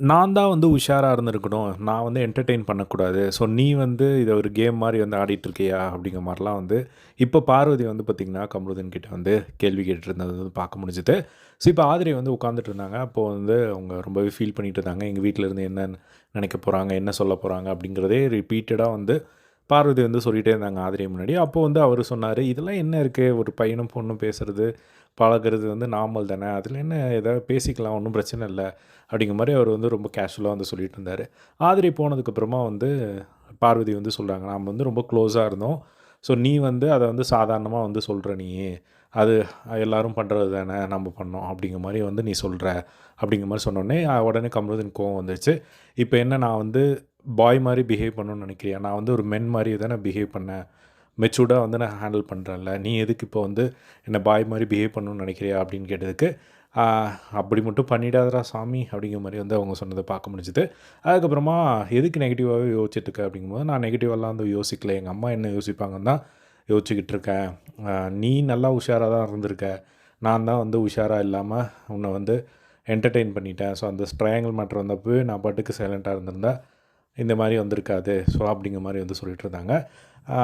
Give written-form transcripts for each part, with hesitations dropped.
நான் தான் வந்து உஷாரா இருந்திருக்கணும். நான் வந்து என்டர்டெயின் பண்ணக்கூடாது. ஸோ நீ வந்து இத ஒரு கேம் மாரி வந்து ஆடிட்டு இருக்கியா? அப்படிங்கிற மாரிலாம் வந்து இப்ப பார்வதி வந்து பார்த்தீங்கன்னா, கமருதீன் கிட்ட வந்து கேள்வி கேட்டுட்டு இருந்தது வந்து பார்க்க முடிஞ்சுது. ஸோ இப்ப ஆதிரை வந்து உட்காந்துட்டு இருந்தாங்க. அப்போ வந்து அவங்க ரொம்பவே ஃபீல் பண்ணிட்டு இருந்தாங்க. எங்க வீட்ல இருந்து என்ன நினைக்க போறாங்க? என்ன சொல்ல போறாங்க? அப்படிங்கிறதே ரிப்பீட்டடா வந்து பார்வதி வந்து சொல்லிட்டே இருந்தாங்க ஆதிரை முன்னாடி. அப்போ வந்து அவரு சொன்னாரு, "இதெல்லாம் என்ன இருக்கு? ஒரு பையனும் பொண்ணும் பேசுறது, பழகுறது வந்து நார்மல் தானே. அதில என்ன ஏதாவது பேசிக்கலாம். ஒண்ணும் பிரச்சனை இல்ல." அப்படிங்கிற மாரி அவர் வந்து ரொம்ப கேஷுவலா வந்து சொல்லிட்டு இருந்தாரு. ஆதிரை போனதுக்கப்புறமா வந்து பார்வதி வந்து சொல்றாங்க, "நாம வந்து ரொம்ப க்ளோஸா இருந்தோம். ஸோ நீ வந்து அத வந்து சாதாரணமா வந்து சொல்ற நீ. அது எல்லாரும் பண்றது தானே, நம்ம பண்ணோம்." அப்படிங்கிற மாரி வந்து நீ சொல்ற. அப்படிங்கிற மாரி சொன்னோனே, உடனே கமருதீனுக்கு கோவம் வந்துருச்சு. இப்ப என்ன நான் வந்து பாய் மாரி பிஹேவ் பண்ணணும்னு நினைக்கிறியா? நான் வந்து ஒரு மென் மாரி தானே பிஹேவ் பண்ணேன். மெச்சூர்டா வந்து நான் ஹேண்டில் பண்ணுறேன்ல. நீ எதுக்கு இப்போ வந்து என்ன பாய் மாரி பிஹேவ் பண்ணணும்னு நினைக்கிறியா? அப்படின்னு கேட்டதுக்கு, "ஆ அப்படி மட்டும் பண்ணிடாதடா சாமி" அப்படிங்கிற மாரி வந்து அவங்க சொன்னத பார்க்க முடிஞ்சுது. அதுக்கப்புறமா எதுக்கு நெகட்டிவாவே யோசிச்சுட்டு இருக்க? அப்படிங்கும்போது, நான் நெகட்டிவாலாம் வந்து யோசிக்கல. எங்க அம்மா என்ன யோசிப்பாங்கன்னு தான் யோசிச்சுக்கிட்டு இருக்கேன். அ நீ நல்லா உஷாரா தான் இருந்திருக்க. நான் தான் வந்து உஷாரா இல்லாம உன்ன வந்து என்டர்டெயின் பண்ணிட்டேன். ஸோ அந்த ட்ரையாங்கிள் மேட்டர் வந்தப்பவே நான் பாட்டுக்கு சைலன்ட்டா இருந்திருந்தா, இந்த மாரி வந்திருக்காது. ஸோ அப்படிங்கிற மாரி வந்து சொல்லிட்டு இருந்தாங்க.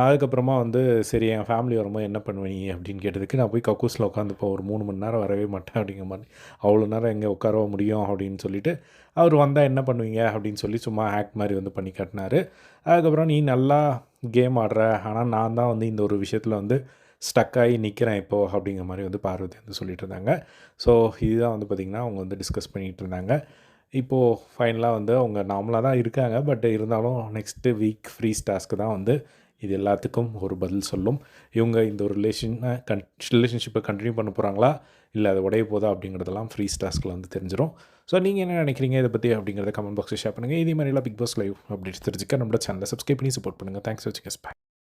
அதுக்கப்புறமா வந்து சரி என் ஃபேமிலி வரும்போது என்ன பண்ணுவ நீ? அப்படின்னு கேட்டதுக்கு, நான் போய் கக்கூஸில உட்காந்துப்பேன். ஒரு 3 மணி நேரம் வரவே மாட்டேன் அப்படிங்கிற மாரி. அவ்வளோ நேரம் எங்கே உட்காரவா முடியும்? அப்படின்னு சொல்லிட்டு, அவர் வந்தா என்ன பண்ணுவீங்க? அப்படின்னு சொல்லி சும்மா ஆக்ட் மாரி வந்து பண்ணி காட்டினாரு. அதுக்கப்புறம் நீ நல்லா கேம் ஆடுற. ஆனா நான் தான் வந்து இந்த ஒரு விஷயத்தில வந்து ஸ்டக் ஆகி நிற்கிறேன் இப்போ அப்படிங்கிற மாரி வந்து பார்வதி வந்து சொல்லிட்டு இருந்தாங்க. ஸோ இதுதான் வந்து பார்த்திங்கன்னா, அவங்க வந்து டிஸ்கஸ் பண்ணிட்டு இருந்தாங்க. இப்போது ஃபைனலா வந்து அவங்க நார்மலா தான் இருக்காங்க. பட் இருந்தாலும் நெக்ஸ்ட்டு வீக் ஃப்ரீஸ் டாஸ்க்கு தான் வந்து இது எல்லாத்துக்கும் ஒரு பதில் சொல்லும். இவங்க இந்த ஒரு ரிலேஷன்ஷிப்பை கன்டினியூ பண்ண போகிறாங்களா? இல்ல அது உடைய போதா? அப்படிங்கிறதெல்லாம் ஃப்ரீஸ் டாஸ்க்கில வந்து தெரிஞ்சிரும். ஸோ நீங்க என்ன நினைக்கிறீங்க இத பத்தி? அப்படிங்கிறத கமெண்ட் பாக்ஸ்ல ஷேர் பண்ணுங்க. இதே மாரிலாம் பிக் பாஸ் லைவ் அப்டேட்ஸ் தெரிஞ்சுக்க நம்மளோட சேனலை சப்ஸ்கிரைப் பண்ணி சப்போர்ட் பண்ணுங்க. தேங்க்ஸ் ஃபார் வாட்சிங் அஸ். பை.